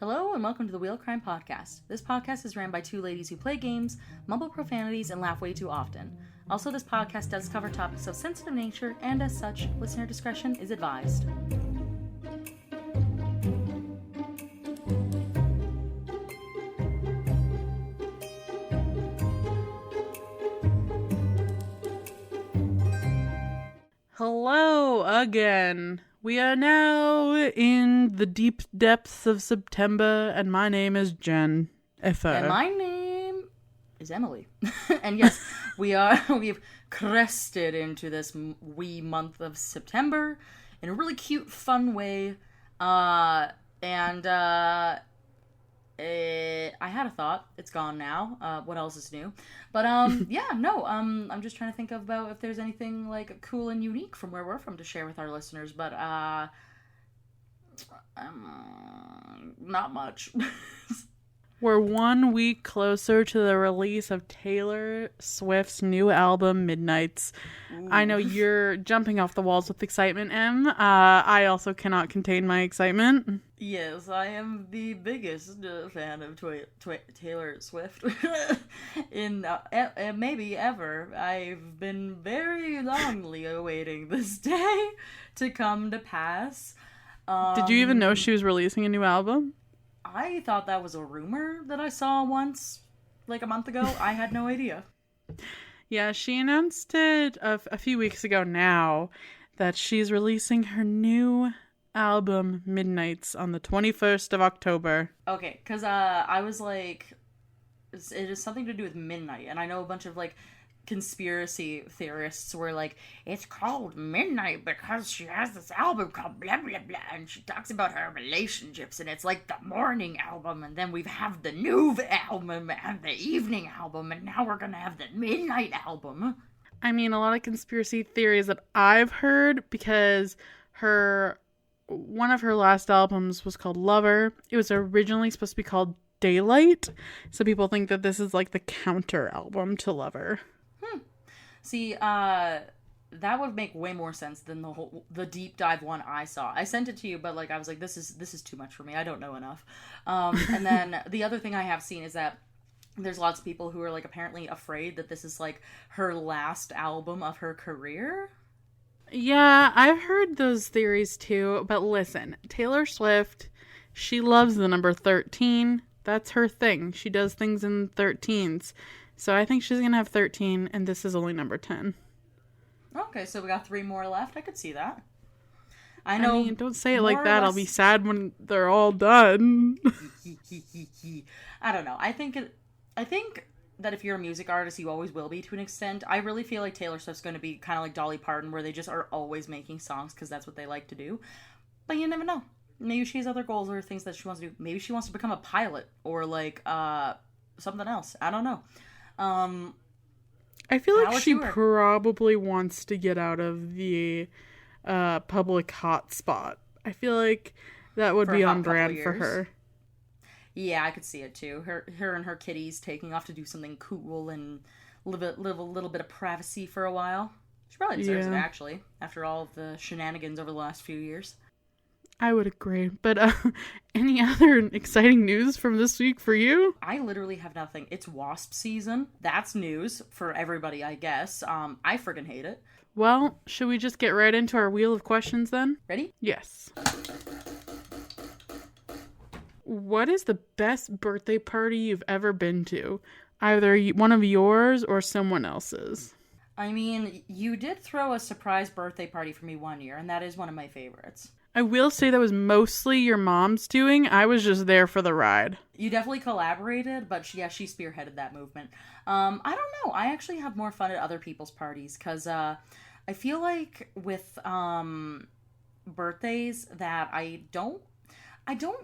Hello and welcome to the Wheel Crime Podcast. This podcast is ran by two ladies who play games, mumble profanities, and laugh way too often. Also, this podcast does cover topics of sensitive nature, and as such, listener discretion is advised. Hello again. We are now in the deep depths of September, and my name is Jenn. And my name is Emily. And yes, we've crested into this wee month of September in a really cute, fun way. I had a thought. It's gone now. What else is new? But I'm just trying to think about if there's anything like cool and unique from where we're from to share with our listeners. But not much. We're 1 week closer to the release of Taylor Swift's new album, Midnights. Ooh. I know you're jumping off the walls with excitement, Em. I also cannot contain my excitement. Yes, I am the biggest fan of Taylor Swift in maybe ever. I've been very longly awaiting this day to come to pass. Did you even know she was releasing a new album? I thought that was a rumor that I saw once, like a month ago. I had no idea. Yeah, she announced it a few weeks ago now that she's releasing her new album, Midnights, on the 21st of October. Okay, because I was like, it is something to do with midnight, and I know a bunch of, like, conspiracy theorists were like, it's called Midnight because she has this album called blah blah blah, and she talks about her relationships, and it's like the morning album, and then we have the new album and the evening album, and now we're gonna have the midnight album. I mean, a lot of conspiracy theories that I've heard, because one of her last albums was called Lover. It was originally supposed to be called Daylight, so people think that this is like the counter album to Lover. See, that would make way more sense than the deep dive one I saw. I sent it to you, but like I was like, this is too much for me. I don't know enough. And then the other thing I have seen is that there's lots of people who are like apparently afraid that this is like her last album of her career. Yeah, I've heard those theories too. But listen, Taylor Swift, she loves the number 13. That's her thing. She does things in 13s. So I think she's going to have 13, and this is only number 10. Okay, so we got 3 more left. I could see that. I mean, don't say it like that. I'll be sad when they're all done. I don't know. I think that if you're a music artist, you always will be to an extent. I really feel like Taylor Swift's going to be kind of like Dolly Parton, where they just are always making songs because that's what they like to do. But you never know. Maybe she has other goals or things that she wants to do. Maybe she wants to become a pilot or like something else. I don't know. I feel like she probably wants to get out of the public hotspot. I feel like that would be on brand for her. Yeah, I could see it too. Her and her kitties taking off to do something cool and live a little bit of privacy for a while. She probably deserves it, actually, after all of the shenanigans over the last few years. I would agree. But any other exciting news from this week for you? I literally have nothing. It's wasp season. That's news for everybody, I guess. I friggin' hate it. Well, should we just get right into our wheel of questions then? Ready? Yes. What is the best birthday party you've ever been to? Either one of yours or someone else's. I mean, you did throw a surprise birthday party for me one year, and that is one of my favorites. I will say that was mostly your mom's doing. I was just there for the ride. You definitely collaborated, but she spearheaded that movement. I don't know. I actually have more fun at other people's parties, because I feel like with birthdays that I don't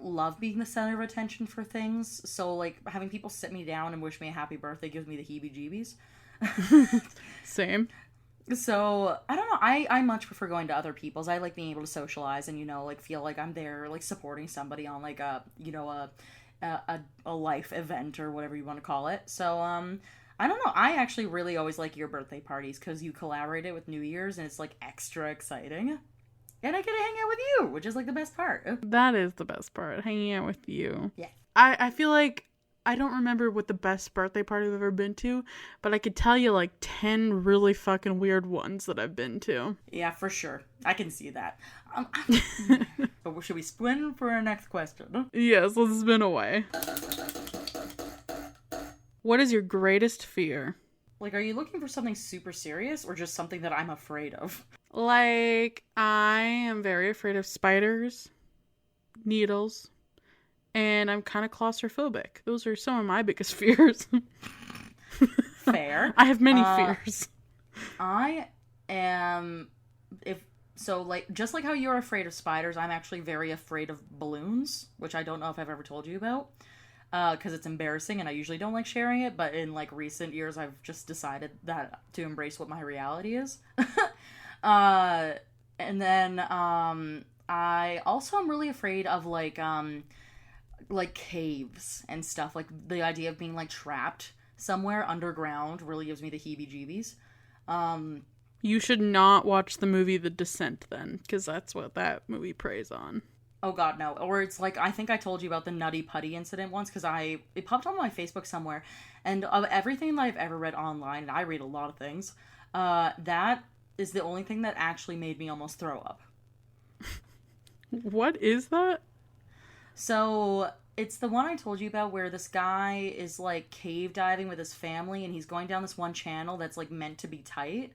love being the center of attention for things. So, like, having people sit me down and wish me a happy birthday gives me the heebie-jeebies. Same. So, I don't know. I much prefer going to other people's. I like being able to socialize and, like, feel like I'm there, like, supporting somebody on, like, a life event or whatever you want to call it. So, I don't know. I actually really always like your birthday parties because you collaborate it with New Year's and it's, like, extra exciting. And I get to hang out with you, which is like the best part. That is the best part, hanging out with you. Yeah. I feel like I don't remember what the best birthday party I've ever been to, but I could tell you like 10 really fucking weird ones that I've been to. Yeah, for sure. I can see that. But should we spin for our next question? Yes, let's spin away. What is your greatest fear? Like, are you looking for something super serious or just something that I'm afraid of? Like, I am very afraid of spiders, needles, and I'm kind of claustrophobic. Those are some of my biggest fears. Fair. I have many fears. I am, just like how you're afraid of spiders, I'm actually very afraid of balloons, which I don't know if I've ever told you about. Because it's embarrassing and I usually don't like sharing it, but in like recent years I've just decided that to embrace what my reality is. And then I also am really afraid of like caves and stuff. Like the idea of being like trapped somewhere underground really gives me the heebie-jeebies. You should not watch the movie The Descent then, because that's what that movie preys on. Oh god, no. Or it's like, I think I told you about the Nutty Putty incident once, because it popped on my Facebook somewhere, and of everything that I've ever read online, and I read a lot of things, that is the only thing that actually made me almost throw up. What is that? So, it's the one I told you about where this guy is, like, cave diving with his family, and he's going down this one channel that's, like, meant to be tight.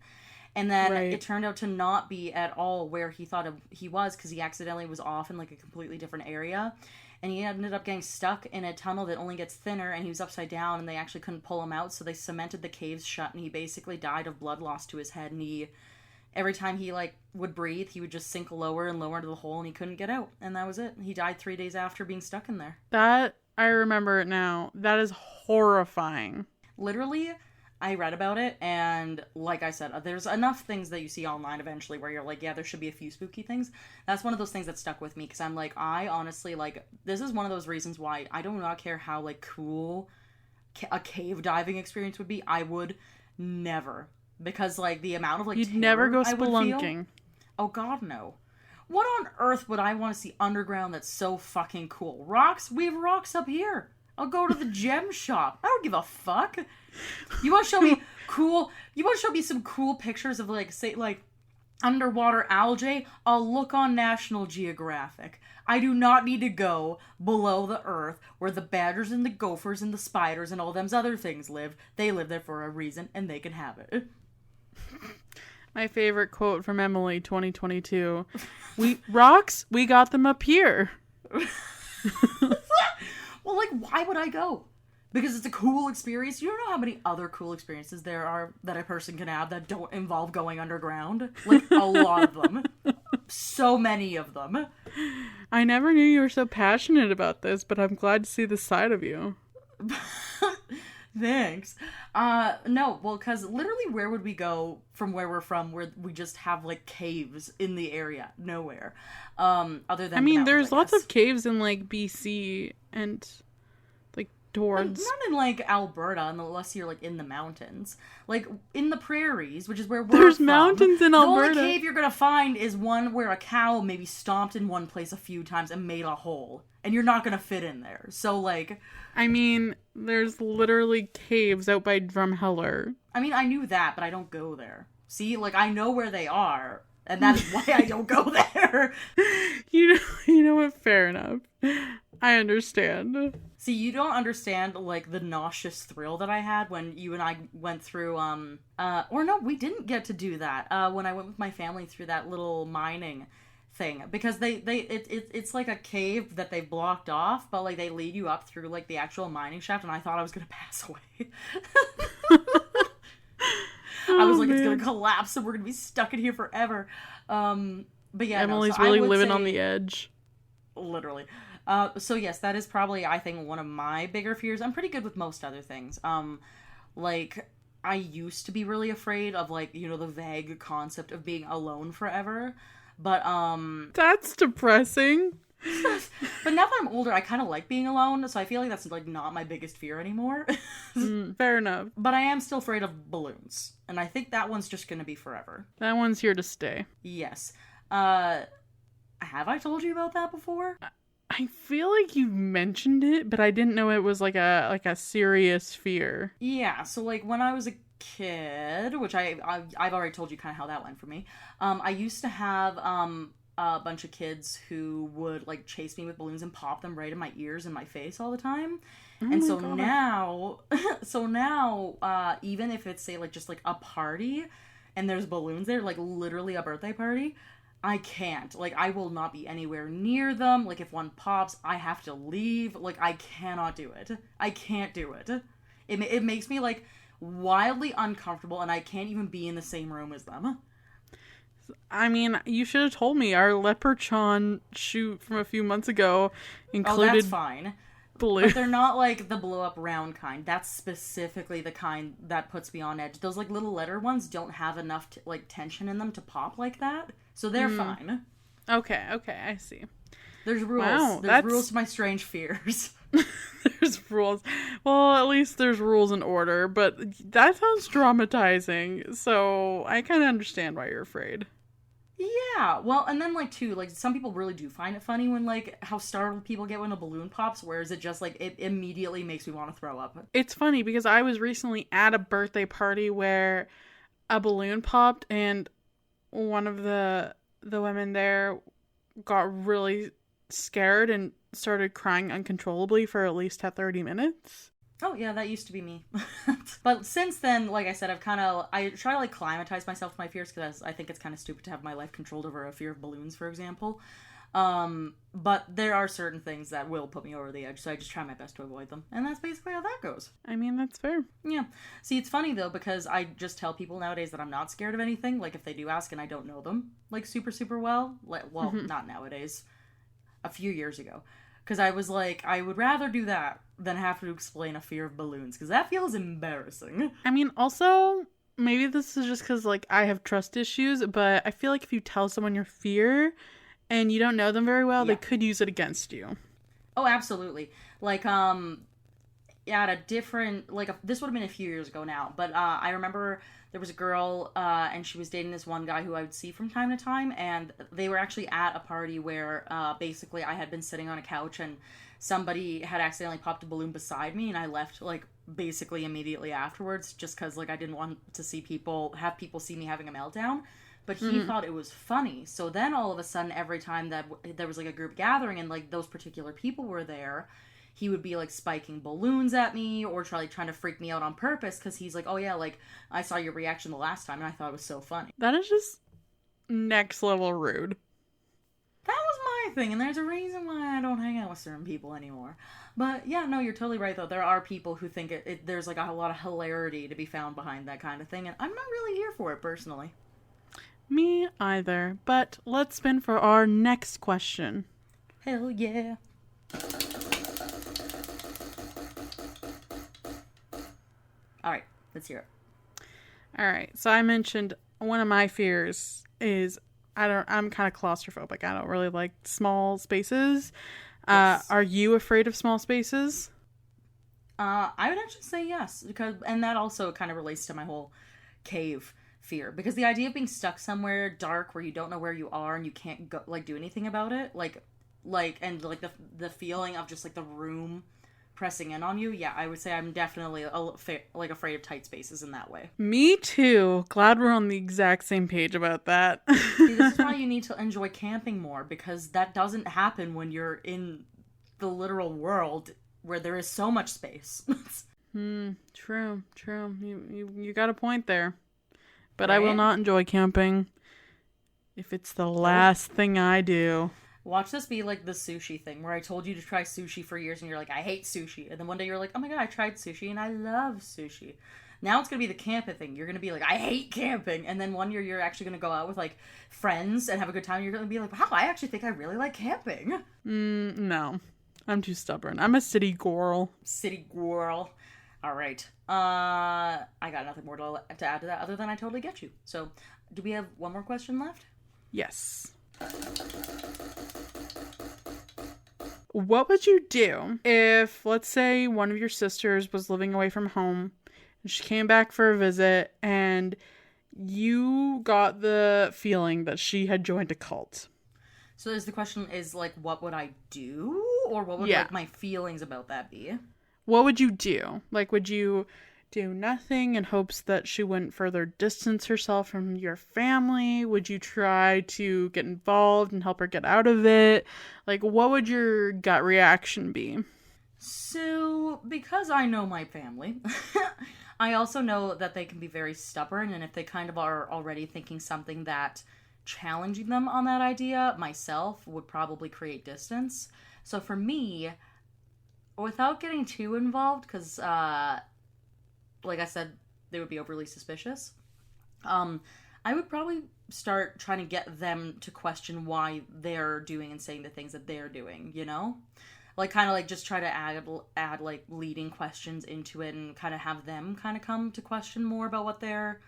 And then it turned out to not be at all where he thought he was, because he accidentally was off in like a completely different area. And he ended up getting stuck in a tunnel that only gets thinner, and he was upside down, and they actually couldn't pull him out, so they cemented the caves shut, and he basically died of blood loss to his head, and every time he like would breathe, he would just sink lower and lower into the hole, and he couldn't get out. And that was it. He died 3 days after being stuck in there. That, I remember it now. That is horrifying. Literally, I read about it, and like I said, there's enough things that you see online eventually where you're like, yeah, there should be a few spooky things. That's one of those things that stuck with me, because I'm like, I honestly, like, this is one of those reasons why I do not care how, like, cool a cave diving experience would be. I would never. Because, like, the amount of, like, You'd never go spelunking. Oh, God, no. What on earth would I want to see underground that's so fucking cool? Rocks? We have rocks up here. I'll go to the gem shop. I don't give a fuck. You want to show me some cool pictures of, like, say, like, underwater algae? I'll look on National Geographic. I do not need to go below the earth where the badgers and the gophers and the spiders and all them other things live. They live there for a reason, and they can have it. My favorite quote from Emily 2022. Rocks, we got them up here. Well, like, why would I go? Because it's a cool experience. You don't know how many other cool experiences there are that a person can have that don't involve going underground. Like, a lot of them. So many of them. I never knew you were so passionate about this, but I'm glad to see the side of you. Thanks. No, well, because literally where would we go from where we're from where we just have, like, caves in the area? Nowhere. Other than I mean, there's lots of caves in, like, BC and, like, towards... Not in, like, Alberta, unless you're, like, in the mountains. Like, in the prairies, which is where we're There's from, mountains in Alberta. The only cave you're gonna find is one where a cow maybe stomped in one place a few times and made a hole. And you're not gonna fit in there. So, like... I mean, there's literally caves out by Drumheller. I mean, I knew that, but I don't go there. See? Like, I know where they are, and that is why I don't go there. You know what? Fair enough. I understand. See, you don't understand, like, the nauseous thrill that I had when you and I went through, or no, we didn't get to do that, when I went with my family through that little mining thing, because it's like a cave that they blocked off, but, like, they lead you up through, like, the actual mining shaft, and I thought I was gonna pass away. I was like, it's gonna collapse, and we're gonna be stuck in here forever. But yeah, Emily's really living on the edge. Literally. So yes, that is probably, I think, one of my bigger fears. I'm pretty good with most other things. Like, I used to be really afraid of, like, you know, the vague concept of being alone forever. But, That's depressing. But now that I'm older, I kind of like being alone, so I feel like that's, like, not my biggest fear anymore. Fair enough. But I am still afraid of balloons. And I think that one's just gonna be forever. That one's here to stay. Yes. Have I told you about that before? I feel like you mentioned it, but I didn't know it was like a serious fear. Yeah, so like when I was a kid, which I've already told you kind of how that went for me. I used to have a bunch of kids who would like chase me with balloons and pop them right in my ears and my face all the time. Oh And my so god. now, so now, even if it's say like just like a party and there's balloons there, like literally a birthday party, I can't. Like, I will not be anywhere near them. Like, if one pops, I have to leave. Like, I cannot do it. I can't do it. It makes me, like, wildly uncomfortable, and I can't even be in the same room as them. I mean, you should have told me. Our Leprechaun shoot from a few months ago Oh, that's included fine. blue. But they're not, like, the blow up round kind. That's specifically the kind that puts me on edge. Those, like, little letter ones don't have enough, like, tension in them to pop like that. So they're fine. Okay, I see. There's rules. Wow, There's rules to my strange fears. There's rules. Well, at least there's rules and order, but that sounds traumatizing. So I kind of understand why you're afraid. Yeah, well, and then like too, like some people really do find it funny when like how startled people get when a balloon pops, whereas it just like it immediately makes me want to throw up. It's funny because I was recently at a birthday party where a balloon popped, and one of the women there got really scared and started crying uncontrollably for at least 30 minutes. Oh yeah, that used to be me. But since then, like I said, I try to like climatize myself to my fears because I think it's kind of stupid to have my life controlled over a fear of balloons, for example. But there are certain things that will put me over the edge, so I just try my best to avoid them, and that's basically how that goes. I mean, that's fair. Yeah. See, it's funny though because I just tell people nowadays that I'm not scared of anything. Like if they do ask and I don't know them like super super well, not nowadays, a few years ago. Because I was like, I would rather do that than have to explain a fear of balloons, because that feels embarrassing. I mean, also, maybe this is just because, like, I have trust issues, but I feel like if you tell someone your fear and you don't know them very well, they could use it against you. Oh, absolutely. Like, at a different, like, this would have been a few years ago now, but I remember there was a girl, and she was dating this one guy who I would see from time to time, and they were actually at a party where, basically I had been sitting on a couch and somebody had accidentally popped a balloon beside me, and I left, like, basically immediately afterwards, just because, like, I didn't want to have people see me having a meltdown, but he thought it was funny. So then all of a sudden, every time that there was, like, a group gathering and, like, those particular people were there, he would be like spiking balloons at me or trying to freak me out on purpose because he's like, oh yeah, like I saw your reaction the last time and I thought it was so funny. That is just next level rude. That was my thing, and there's a reason why I don't hang out with certain people anymore. But yeah, no, you're totally right though. There are people who think there's like a lot of hilarity to be found behind that kind of thing, and I'm not really here for it personally. Me either. But let's spin for our next question. Hell yeah. All right, let's hear it. All right. So I mentioned one of my fears is I'm kind of claustrophobic. I don't really like small spaces. Yes. Are you afraid of small spaces? I would actually say yes, and that also kind of relates to my whole cave fear, because the idea of being stuck somewhere dark where you don't know where you are and you can't go like do anything about it, and the feeling of just like the room pressing in on you. Yeah, I would say I'm definitely afraid of tight spaces in that way. Me too. Glad we're on the exact same page about that. See, this is why you need to enjoy camping more, because that doesn't happen when you're in the literal world where there is so much space. True. You got a point there. But Right? I will not enjoy camping if it's the last thing I do. Watch this be like the sushi thing, where I told you to try sushi for years and you're like, I hate sushi. And then one day you're like, oh my god, I tried sushi and I love sushi. Now it's going to be the camping thing. You're going to be like, I hate camping. And then one year you're actually going to go out with like friends and have a good time. You're going to be like, wow, I actually think I really like camping. No. I'm too stubborn. I'm a city girl. City girl. All right. I got nothing more to add to that other than I totally get you. So do we have one more question left? Yes. What would you do if, let's say, one of your sisters was living away from home and she came back for a visit and you got the feeling that she had joined a cult? So is the question is like, what would I do? Or what would Yeah. like my feelings about that be? What would you do? Like, would you do nothing in hopes that she wouldn't further distance herself from your family? Would you try to get involved and help her get out of it? Like, what would your gut reaction be? So, because I know my family, I also know that they can be very stubborn, and if they kind of are already thinking something that challenging them on that idea, myself, would probably create distance. So for me, without getting too involved, because, like I said, they would be overly suspicious, I would probably start trying to get them to question why they're doing and saying the things that they're doing, you know? Like, kind of like just try to add like leading questions into it and kind of have them kind of come to question more about what they're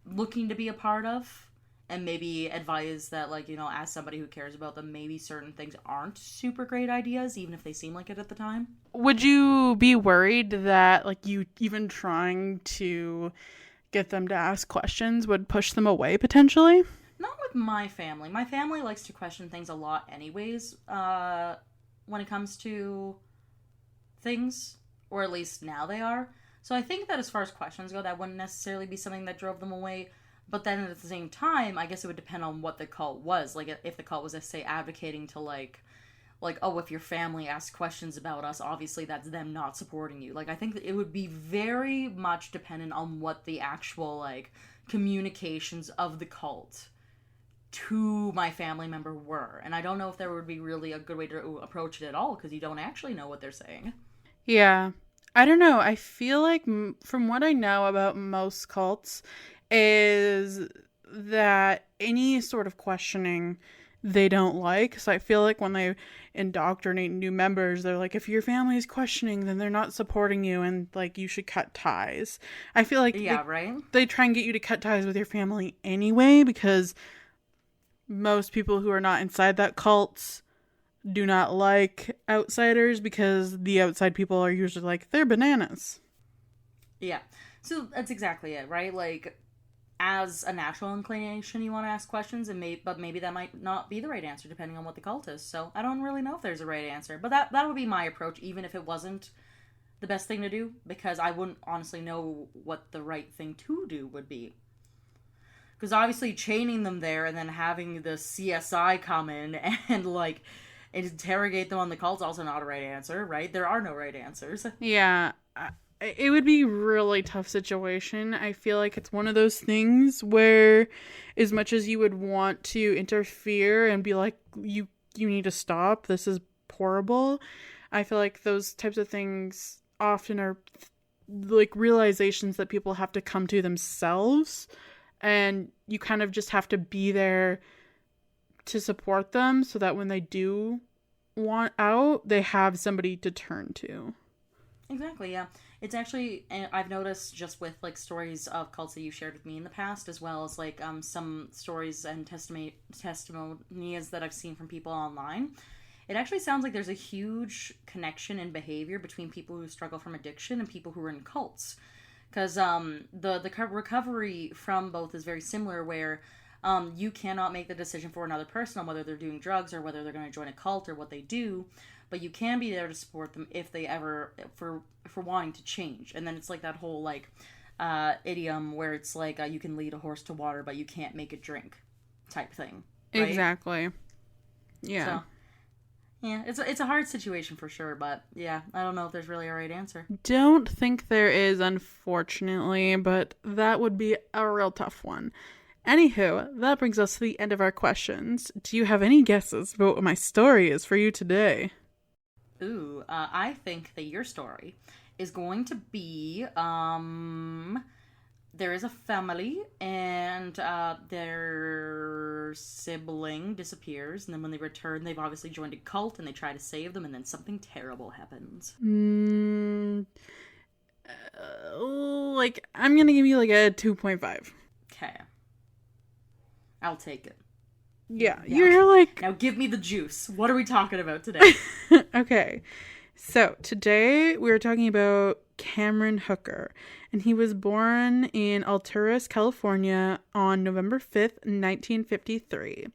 looking to be a part of, and maybe advise that, like, you know, as somebody who cares about them, maybe certain things aren't super great ideas even if they seem like it at the time. Would you be worried that, like, you even trying to get them to ask questions would push them away potentially? Not with my family. My family likes to question things a lot anyways, when it comes to things, or at least now they are. So I think that as far as questions go, that wouldn't necessarily be something that drove them away. But then at the same time, I guess it would depend on what the cult was. Like, if the cult was, say, advocating to, like, oh, if your family asks questions about us, obviously that's them not supporting you. Like, I think that it would be very much dependent on what the actual, like, communications of the cult to my family member were. And I don't know if there would be really a good way to approach it at all, because you don't actually know what they're saying. Yeah. I don't know. I feel like from what I know about most cults is that any sort of questioning they don't like. So I feel like when they indoctrinate new members, they're like, if your family is questioning, then they're not supporting you and like you should cut ties. I feel like Right? they try and get you to cut ties with your family anyway, because most people who are not inside that cult do not like outsiders, because the outside people are usually like, they're bananas. Yeah. So that's exactly it, right? Like, as a natural inclination, you want to ask questions, but maybe that might not be the right answer depending on what the cult is. So I don't really know if there's a right answer, but that would be my approach, even if it wasn't the best thing to do, because I wouldn't honestly know what the right thing to do would be. Because obviously chaining them there and then having the CSI come in and, like, interrogate them on the cult's also not a right answer, right? There are no right answers. Yeah, it would be a really tough situation. I feel like it's one of those things where, as much as you would want to interfere and be like, you need to stop, this is horrible, I feel like those types of things often are like realizations that people have to come to themselves, and you kind of just have to be there to support them so that when they do want out, they have somebody to turn to. Exactly, yeah. It's actually, I've noticed just with, like, stories of cults that you shared with me in the past, as well as, like, some stories and testimonies that I've seen from people online. It actually sounds like there's a huge connection in behavior between people who struggle from addiction and people who are in cults. Because the recovery from both is very similar, where you cannot make the decision for another person on whether they're doing drugs or whether they're going to join a cult or what they do, but you can be there to support them if they ever, for wanting to change. And then it's like that whole, like, idiom where it's like, you can lead a horse to water, but you can't make it drink type thing. Right? Exactly. Yeah. So, yeah, it's a hard situation for sure, but yeah, I don't know if there's really a right answer. Don't think there is, unfortunately, but that would be a real tough one. Anywho, that brings us to the end of our questions. Do you have any guesses about what my story is for you today? Ooh, I think that your story is going to be, there is a family, and their sibling disappears, and then when they return, they've obviously joined a cult, and they try to save them, and then something terrible happens. Like, I'm gonna give you, like, a 2.5. Okay. I'll take it. Yeah, Now, you're like... Now give me the juice. What are we talking about today? Okay, so today we're talking about Cameron Hooker, and he was born in Alturas, California on November 5th, 1953.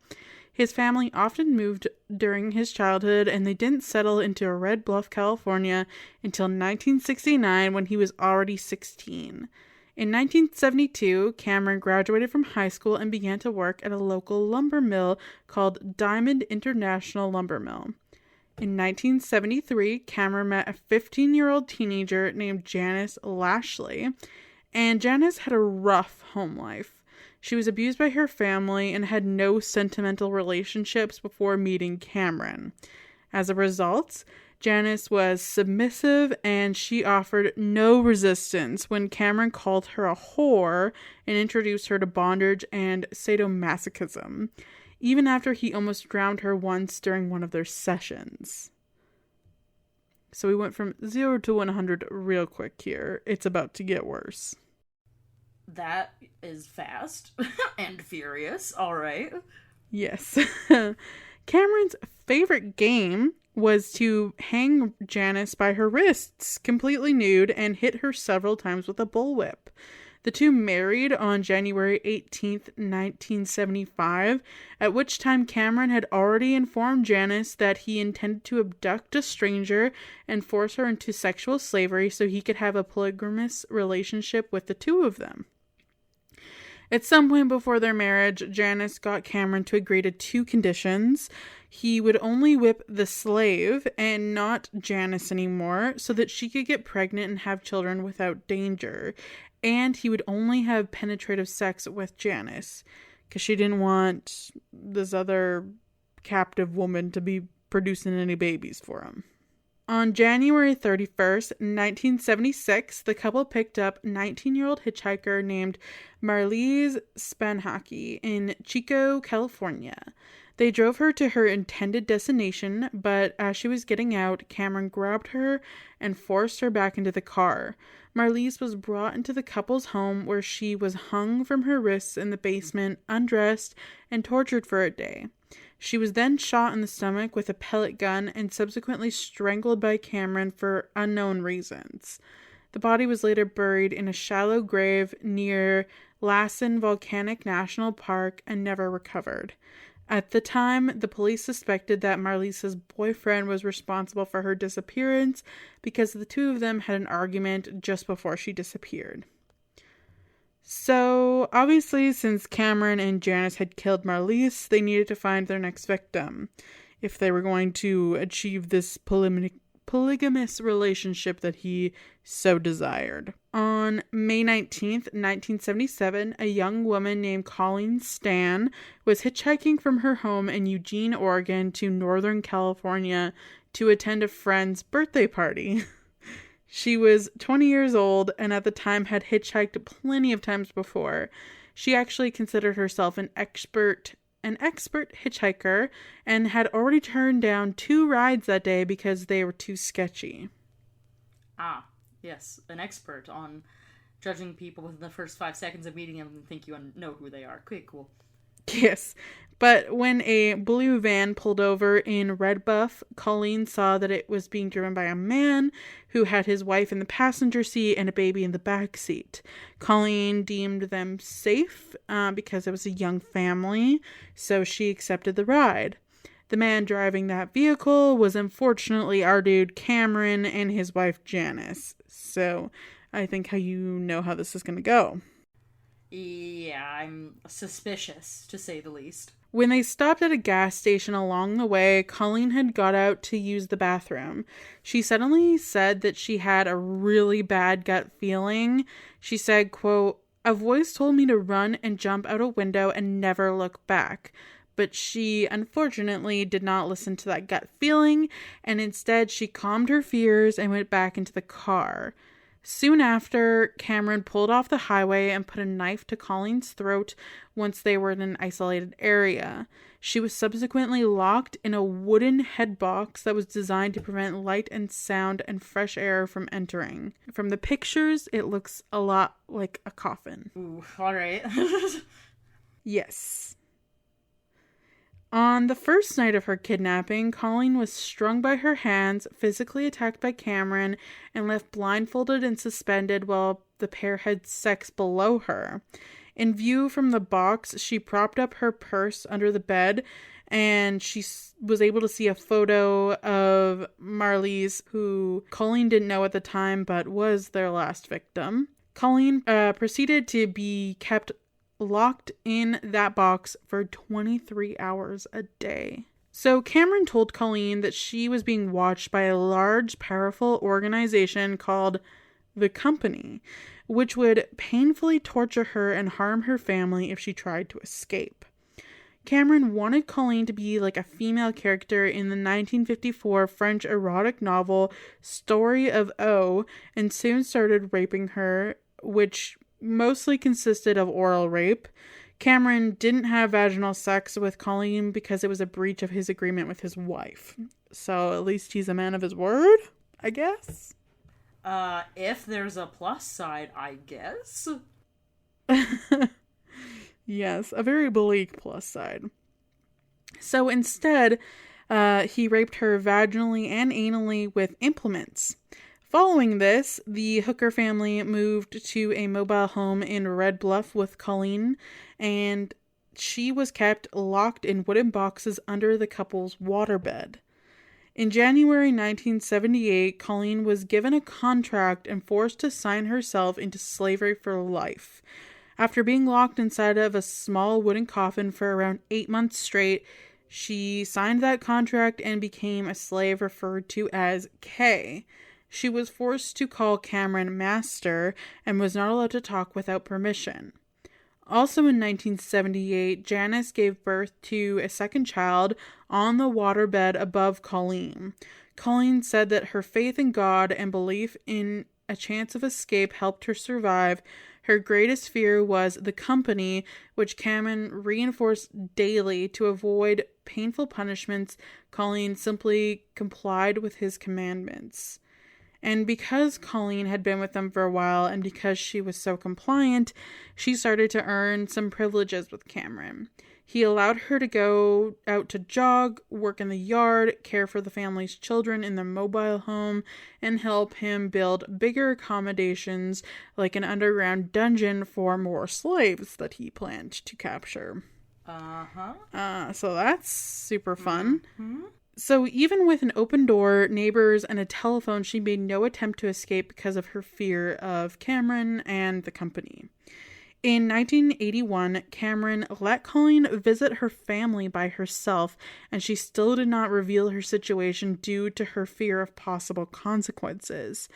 His family often moved during his childhood, and they didn't settle into Red Bluff, California until 1969 when he was already 16. In 1972, Cameron graduated from high school and began to work at a local lumber mill called Diamond International Lumber Mill. In 1973, Cameron met a 15-year-old teenager named Janice Lashley, and Janice had a rough home life. She was abused by her family and had no sentimental relationships before meeting Cameron. As a result, Janice was submissive and she offered no resistance when Cameron called her a whore and introduced her to bondage and sadomasochism, even after he almost drowned her once during one of their sessions. So we went from 0 to 100 real quick here. It's about to get worse. That is fast and furious. All right. Yes. Cameron's favorite game was to hang Janice by her wrists, completely nude, and hit her several times with a bullwhip. The two married on January 18th, 1975, at which time Cameron had already informed Janice that he intended to abduct a stranger and force her into sexual slavery so he could have a polygamous relationship with the two of them. At some point before their marriage, Janice got Cameron to agree to two conditions. He would only whip the slave and not Janice anymore so that she could get pregnant and have children without danger. And he would only have penetrative sex with Janice because she didn't want this other captive woman to be producing any babies for him. On January 31st, 1976, the couple picked up 19-year-old hitchhiker named Marlise Spanhaki in Chico, California. They drove her to her intended destination, but as she was getting out, Cameron grabbed her and forced her back into the car. Marlise was brought into the couple's home where she was hung from her wrists in the basement, undressed, and tortured for a day. She was then shot in the stomach with a pellet gun and subsequently strangled by Cameron for unknown reasons. The body was later buried in a shallow grave near Lassen Volcanic National Park and never recovered. At the time, the police suspected that Marlise's boyfriend was responsible for her disappearance because the two of them had an argument just before she disappeared. So, obviously, since Cameron and Janice had killed Marlise, they needed to find their next victim if they were going to achieve this polygamous relationship that he so desired. On May 19th, 1977, a young woman named Colleen Stan was hitchhiking from her home in Eugene, Oregon to Northern California to attend a friend's birthday party. She was 20 years old and at the time had hitchhiked plenty of times before. She actually considered herself an expert hitchhiker and had already turned down 2 rides that day because they were too sketchy. Ah, yes, an expert on judging people within the first 5 seconds of meeting them and think you know who they are. Okay, cool. Yes, but when a blue van pulled over in Red Bluff, Colleen saw that it was being driven by a man who had his wife in the passenger seat and a baby in the back seat. Colleen deemed them safe because it was a young family, so she accepted the ride. The man driving that vehicle was unfortunately our dude Cameron and his wife Janice. So I think you know how this is going to go. Yeah, I'm suspicious, to say the least. When they stopped at a gas station along the way, Colleen had got out to use the bathroom. She suddenly said that she had a really bad gut feeling. She said, quote, "A voice told me to run and jump out a window and never look back." But she unfortunately did not listen to that gut feeling, and instead she calmed her fears and went back into the car. Soon after, Cameron pulled off the highway and put a knife to Colleen's throat once they were in an isolated area. She was subsequently locked in a wooden head box that was designed to prevent light and sound and fresh air from entering. From the pictures, it looks a lot like a coffin. Ooh, alright. Yes. On the first night of her kidnapping, Colleen was strung by her hands, physically attacked by Cameron, and left blindfolded and suspended while the pair had sex below her. In view from the box, she propped up her purse under the bed and she was able to see a photo of Marley's, who Colleen didn't know at the time, but was their last victim. Colleen proceeded to be kept locked in that box for 23 hours a day. So Cameron told Colleen that she was being watched by a large, powerful organization called the Company, which would painfully torture her and harm her family if she tried to escape. Cameron wanted Colleen to be like a female character in the 1954 French erotic novel Story of O, and soon started raping her, which mostly consisted of oral rape. Cameron didn't have vaginal sex with Colleen because it was a breach of his agreement with his wife. So at least he's a man of his word, I guess. If there's a plus side, I guess. Yes, a very bleak plus side. So instead, he raped her vaginally and anally with implements. Following this, the Hooker family moved to a mobile home in Red Bluff with Colleen, and she was kept locked in wooden boxes under the couple's waterbed. In January 1978, Colleen was given a contract and forced to sign herself into slavery for life. After being locked inside of a small wooden coffin for around 8 months straight, she signed that contract and became a slave referred to as K. She was forced to call Cameron master and was not allowed to talk without permission. Also in 1978, Janice gave birth to a second child on the waterbed above Colleen. Colleen said that her faith in God and belief in a chance of escape helped her survive. Her greatest fear was the Company, which Cameron reinforced daily to avoid painful punishments. Colleen simply complied with his commandments. And because Colleen had been with them for a while, and because she was so compliant, she started to earn some privileges with Cameron. He allowed her to go out to jog, work in the yard, care for the family's children in the mobile home, and help him build bigger accommodations like an underground dungeon for more slaves that he planned to capture. So that's super fun. Mm-hmm. So even with an open door, neighbors, and a telephone, she made no attempt to escape because of her fear of Cameron and the Company. In 1981, Cameron let Colleen visit her family by herself, and she still did not reveal her situation due to her fear of possible consequences.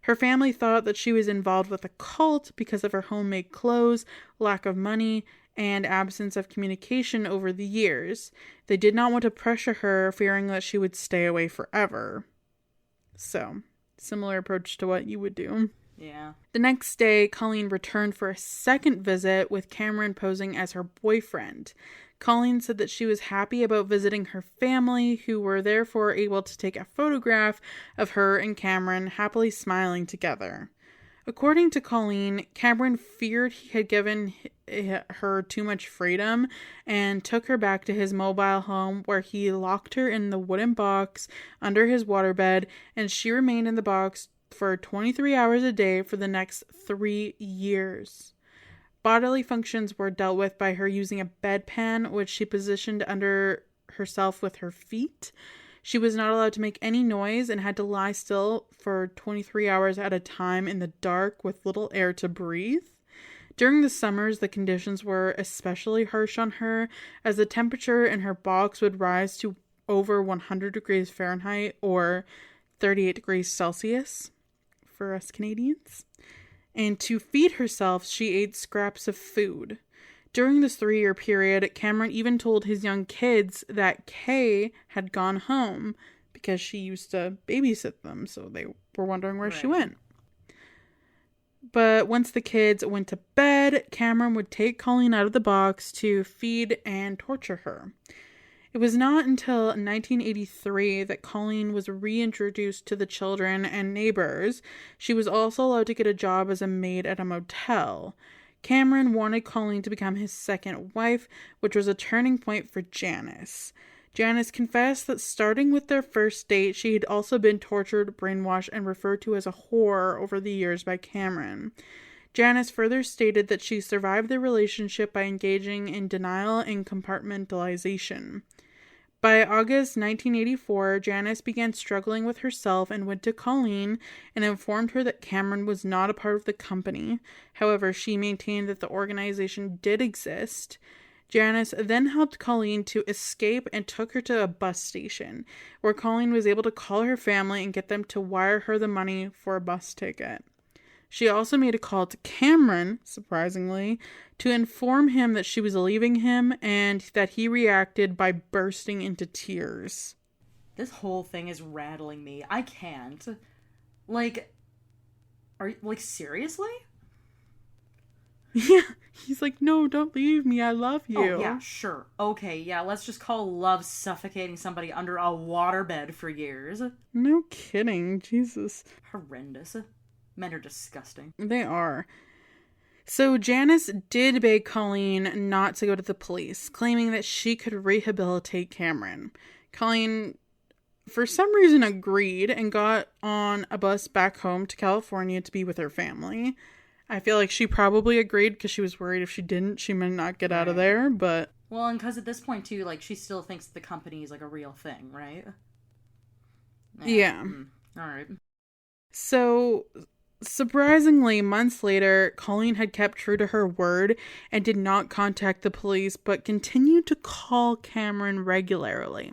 Her family thought that she was involved with a cult because of her homemade clothes, lack of money, and absence of communication over the years. They did not want to pressure her, fearing that she would stay away forever. So, similar approach to what you would do. Yeah. The next day, Colleen returned for a second visit with Cameron posing as her boyfriend. Colleen said that she was happy about visiting her family, who were therefore able to take a photograph of her and Cameron happily smiling together. According to Colleen, Cameron feared he had given her too much freedom and took her back to his mobile home, where he locked her in the wooden box under his waterbed, and she remained in the box for 23 hours a day for the next 3 years. Bodily functions were dealt with by her using a bedpan, which she positioned under herself with her feet. She was not allowed to make any noise and had to lie still for 23 hours at a time in the dark with little air to breathe. During the summers, the conditions were especially harsh on her, as the temperature in her box would rise to over 100 degrees Fahrenheit or 38 degrees Celsius for us Canadians. And to feed herself, she ate scraps of food. During this 3-year period, Cameron even told his young kids that Kay had gone home because she used to babysit them, so they were wondering where she went. But once the kids went to bed, Cameron would take Colleen out of the box to feed and torture her. It was not until 1983 that Colleen was reintroduced to the children and neighbors. She was also allowed to get a job as a maid at a motel. Cameron wanted Colleen to become his second wife, which was a turning point for Janice. Janice confessed that starting with their first date, she had also been tortured, brainwashed, and referred to as a whore over the years by Cameron. Janice further stated that she survived the relationship by engaging in denial and compartmentalization. By August 1984, Janice began struggling with herself and went to Colleen and informed her that Cameron was not a part of the company. However, she maintained that the organization did exist. Janice then helped Colleen to escape and took her to a bus station, where Colleen was able to call her family and get them to wire her the money for a bus ticket. She also made a call to Cameron, surprisingly, to inform him that she was leaving him and that he reacted by bursting into tears. This whole thing is rattling me. I can't. Like, seriously? Yeah, he's like, no, don't leave me. I love you. Oh, yeah, sure. Okay, yeah, let's just call love suffocating somebody under a waterbed for years. No kidding. Jesus. Horrendous. Men are disgusting. They are. So Janice did beg Colleen not to go to the police, claiming that she could rehabilitate Cameron. Colleen, for some reason, agreed and got on a bus back home to California to be with her family. I feel like she probably agreed because she was worried if she didn't, she might not get out of there, but... Well, and because at this point, too, like, she still thinks the company is, like, a real thing, right? Yeah. Alright. So... Surprisingly, months later, Colleen had kept true to her word and did not contact the police, but continued to call Cameron regularly.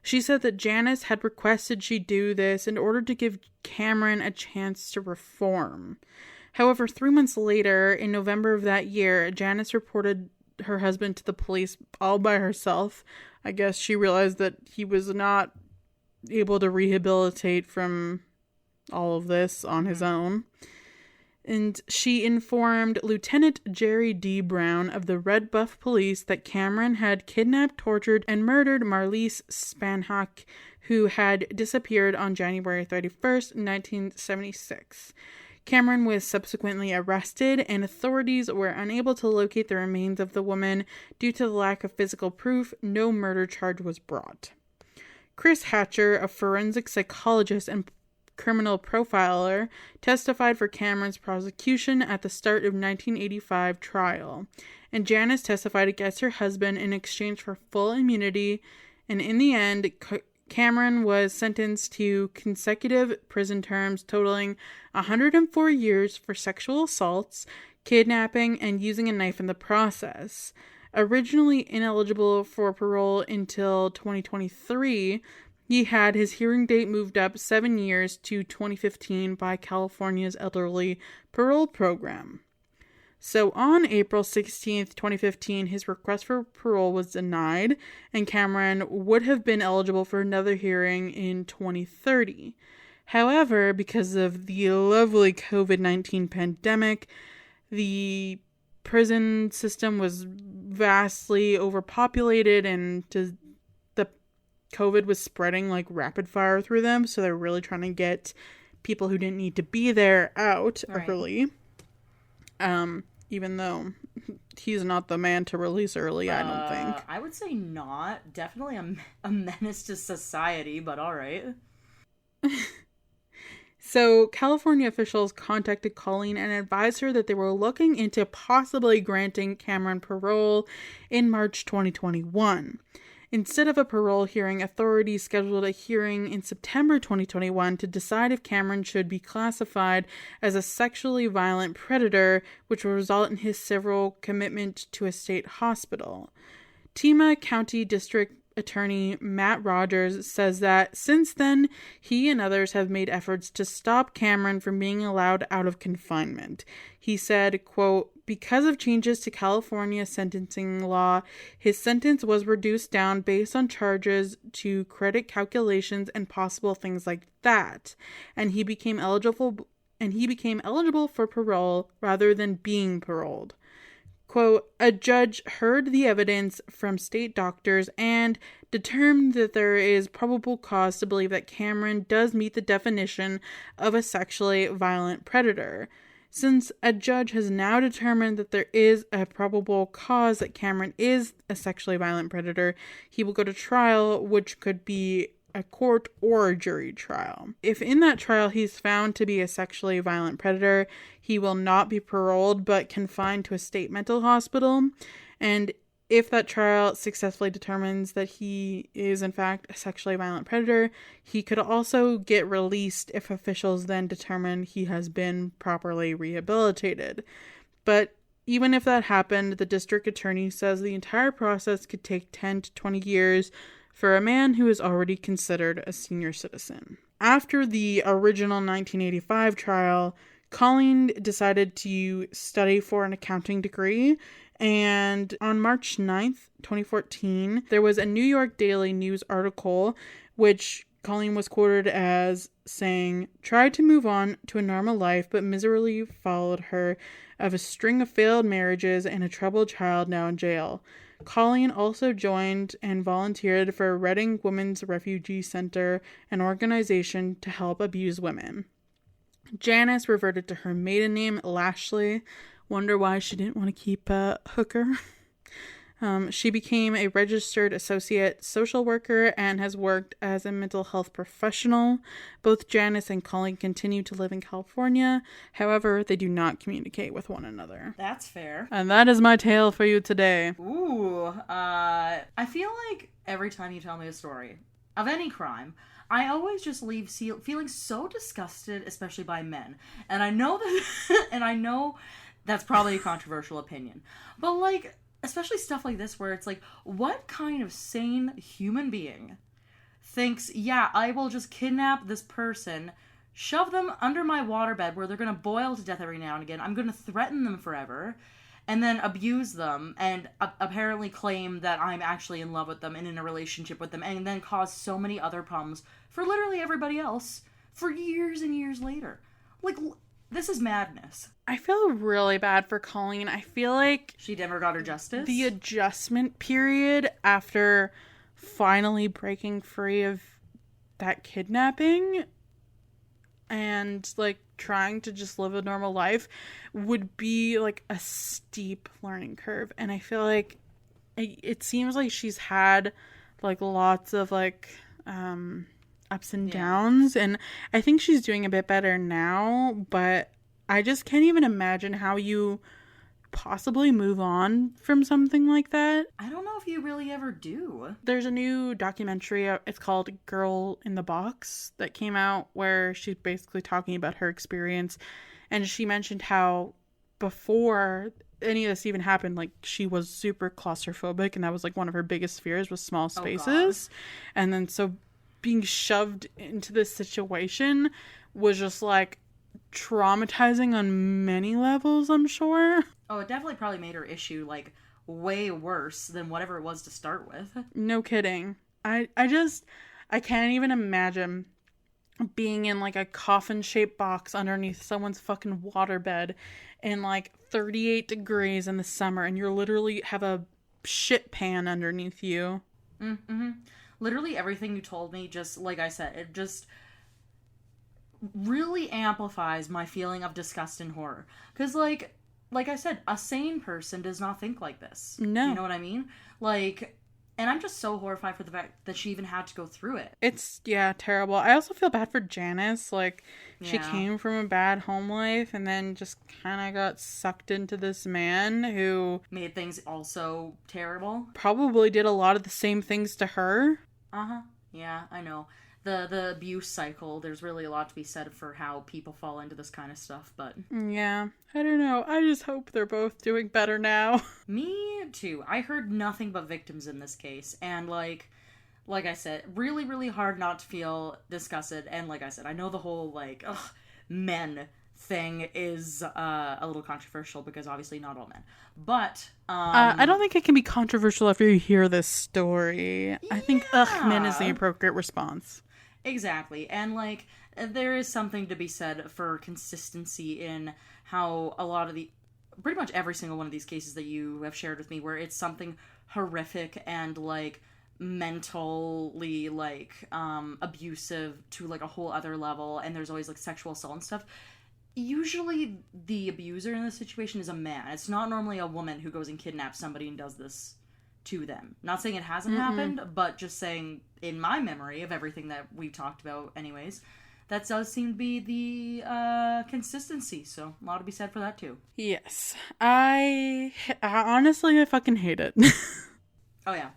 She said that Janice had requested she do this in order to give Cameron a chance to reform. However, 3 months later, in November of that year, Janice reported her husband to the police all by herself. I guess she realized that he was not able to rehabilitate from all of this on his own. And she informed Lieutenant Jerry D. Brown of the Red Buff Police that Cameron had kidnapped, tortured, and murdered Marlise Spanhawk, who had disappeared on January 31st, 1976. Cameron was subsequently arrested, and authorities were unable to locate the remains of the woman due to the lack of physical proof. No murder charge was brought. Chris Hatcher, a forensic psychologist and criminal profiler, testified for Cameron's prosecution at the start of 1985 trial, and Janice testified against her husband in exchange for full immunity, and in the end, Cameron was sentenced to consecutive prison terms totaling 104 years for sexual assaults, kidnapping, and using a knife in the process. Originally ineligible for parole until 2023, he had his hearing date moved up 7 years to 2015 by California's elderly parole program. So on April 16th, 2015, his request for parole was denied, and Cameron would have been eligible for another hearing in 2030. However, because of the lovely COVID-19 pandemic, the prison system was vastly overpopulated, and the COVID was spreading like rapid fire through them, so they're really trying to get people who didn't need to be there out early. Even though he's not the man to release early, I don't think. I would say not. Definitely a menace to society, but alright. So, California officials contacted Colleen and advised her that they were looking into possibly granting Cameron parole in March 2021. Instead of a parole hearing, authorities scheduled a hearing in September 2021 to decide if Cameron should be classified as a sexually violent predator, which would result in his civil commitment to a state hospital. Tama County District Attorney Matt Rogers says that since then, he and others have made efforts to stop Cameron from being allowed out of confinement. He said, quote, "Because of changes to California sentencing law, his sentence was reduced down based on charges to credit calculations and possible things like that, and he became eligible for parole rather than being paroled." Quote, "A judge heard the evidence from state doctors and determined that there is probable cause to believe that Cameron does meet the definition of a sexually violent predator. Since a judge has now determined that there is a probable cause that Cameron is a sexually violent predator, he will go to trial, which could be a court or a jury trial. If in that trial he's found to be a sexually violent predator, he will not be paroled but confined to a state mental hospital. And If that trial successfully determines that he is in fact a sexually violent predator, he could also get released if officials then determine he has been properly rehabilitated. But even if that happened, the district attorney says the entire process could take 10 to 20 years for a man who is already considered a senior citizen. After the original 1985 trial, Colleen decided to study for an accounting degree, and on March 9th, 2014, there was a New York Daily News article which Colleen was quoted as saying, "Tried to move on to a normal life, but miserably followed her of a string of failed marriages and a troubled child now in jail." Colleen also joined and volunteered for Reading Women's Refugee Center, an organization to help abused women. Janice reverted to her maiden name, Lashley. Wonder why she didn't want to keep a hooker. She became a registered associate social worker and has worked as a mental health professional. Both Janice and Colleen continue to live in California. However, they do not communicate with one another. That's fair. And that is my tale for you today. Ooh, I feel like every time you tell me a story of any crime, I always just leave feeling so disgusted, especially by men. And I know that, and I know that's probably a controversial opinion, but like, especially stuff like this where it's like, what kind of sane human being thinks, yeah, I will just kidnap this person, shove them under my waterbed where they're going to boil to death every now and again, I'm going to threaten them forever, and then abuse them and apparently claim that I'm actually in love with them and in a relationship with them, and then cause so many other problems for literally everybody else for years and years later. Like, this is madness. I feel really bad for Colleen. I feel like she never got her justice. The adjustment period after finally breaking free of that kidnapping and like trying to just live a normal life would be like a steep learning curve. And I feel like it seems like she's had like lots of like ups and downs, and I think she's doing a bit better now, but I just can't even imagine how you possibly move on from something like that. I don't know if you really ever do. There's a new documentary, it's called Girl in the Box, that came out where she's basically talking about her experience, and she mentioned how before any of this even happened, like, she was super claustrophobic, and that was like one of her biggest fears was small spaces. And then so being shoved into this situation was just like traumatizing on many levels, I'm sure. Oh, it definitely probably made her issue like way worse than whatever it was to start with. No kidding. I can't even imagine being in like a coffin shaped box underneath someone's fucking waterbed in like 38 degrees in the summer, and you literally have a shit pan underneath you. Mm-hmm. Literally everything you told me, just like I said, it just really amplifies my feeling of disgust and horror. Because like I said, a sane person does not think like this. No. You know what I mean? Like, and I'm just so horrified for the fact that she even had to go through it. It's, terrible. I also feel bad for Janice. Like, she came from a bad home life and then just kind of got sucked into this man who made things also terrible. Probably did a lot of the same things to her. Uh-huh. Yeah, I know. The abuse cycle, there's really a lot to be said for how people fall into this kind of stuff, but... Yeah, I don't know. I just hope they're both doing better now. Me too. I heard nothing but victims in this case, and like I said, really, really hard not to feel disgusted, and like I said, I know the whole, like, men thing is a little controversial, because obviously not all men, but... I don't think it can be controversial after you hear this story. Yeah. I think, men is the appropriate response. Exactly. And, like, there is something to be said for consistency in how a lot of the... pretty much every single one of these cases that you have shared with me, where it's something horrific and, like, mentally, like, abusive to, like, a whole other level, and there's always, like, sexual assault and stuff. Usually the abuser in this situation is a man. It's not normally a woman who goes and kidnaps somebody and does this to them. Not saying it hasn't happened, but just saying, in my memory of everything that we've talked about anyways, that does seem to be the consistency. So a lot to be said for that too. Yes. I honestly, I fucking hate it. Oh yeah.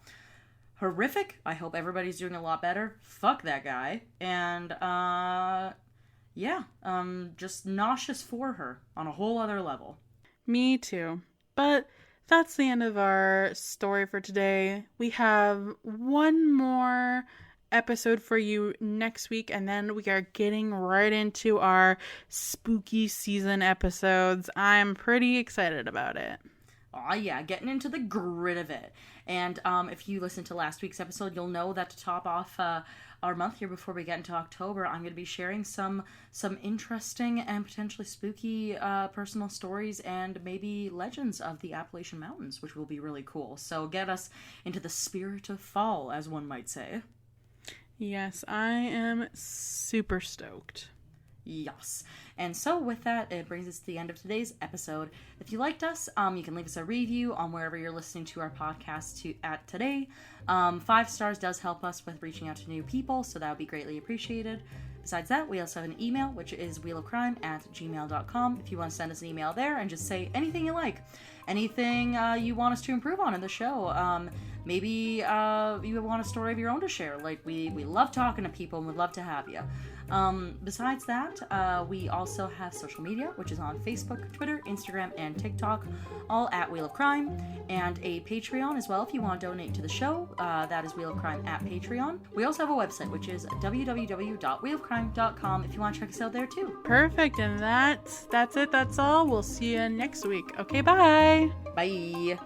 Horrific. I hope everybody's doing a lot better. Fuck that guy. And yeah, just nauseous for her on a whole other level. Me too. But that's the end of our story for today. We have one more episode for you next week, and then we are getting right into our spooky season episodes. I'm pretty excited about it. Oh yeah, getting into the grit of it. And if you listened to last week's episode, you'll know that to top off our month here before we get into October, I'm going to be sharing some interesting and potentially spooky personal stories and maybe legends of the Appalachian Mountains, which will be really cool. So get us into the spirit of fall, as one might say. Yes, I am super stoked. Yes. And so with that, it brings us to the end of today's episode. If you liked us, you can leave us a review on wherever you're listening to our podcast at today. 5 stars does help us with reaching out to new people, so that would be greatly appreciated. Besides that, we also have an email, which is wheelofcrime@gmail.com. If you want to send us an email there and just say anything you like, anything you want us to improve on in the show. Maybe you want a story of your own to share. Like, we love talking to people and we'd love to have you. Besides that, we also have social media, which is on Facebook, Twitter, Instagram, and TikTok, all at Wheel of Crime, and a Patreon as well if you want to donate to the show. That is Wheel of Crime at Patreon. We also have a website, which is www.wheelofcrime.com if you want to check us out there too. Perfect, and that's it. That's all. We'll see you next week. Okay, bye. Bye.